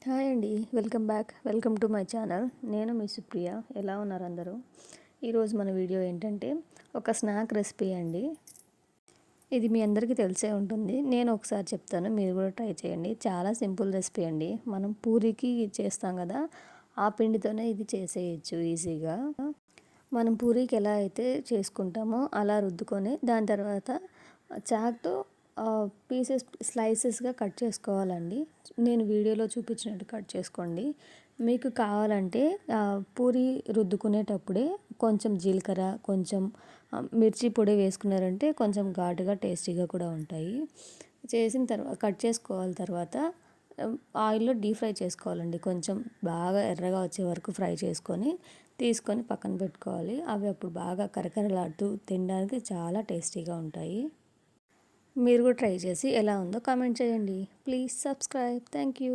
Hi అండి. Welcome to my channel. నేను మీ సుప్రియ. ఎలా ఉన్నారు అందరూ? ఈరోజు మన వీడియో ఏంటంటే ఒక స్నాక్ రెసిపీ అండి. ఇది మీ అందరికీ తెలిసే ఉంటుంది. నేను ఒకసారి చెప్తాను, మీరు కూడా ట్రై చేయండి. చాలా సింపుల్ రెసిపీ అండి. మనం పూరీకి చేస్తాం కదా, ఆ పిండితోనే ఇది చేసేయచ్చు ఈజీగా. మనం పూరీకి ఎలా అయితే చేసుకుంటామో అలా రుద్దుకొని దాని తర్వాత చాక్తో స్లైసెస్గా కట్ చేసుకోవాలండి. నేను వీడియోలో చూపించినట్టు కట్ చేసుకోండి. మీకు కావాలంటే పూరి రుద్దుకునేటప్పుడే కొంచెం జీలకర్ర, కొంచెం మిర్చి పొడి వేసుకున్నారంటే కొంచెం ఘాటుగా టేస్టీగా కూడా ఉంటాయి. చేసిన తర్వాత కట్ చేసుకోవాలి. తర్వాత ఆయిల్లో డీప్ ఫ్రై చేసుకోవాలండి. కొంచెం బాగా ఎర్రగా వచ్చే వరకు ఫ్రై తీసుకొని పక్కన పెట్టుకోవాలి. అవి అప్పుడు బాగా కరకరలాడుతూ తినడానికి చాలా టేస్టీగా ఉంటాయి. మీరు కూడా ట్రై చేసి ఎలా ఉందో కామెంట్ చేయండి. Please subscribe. Thank you.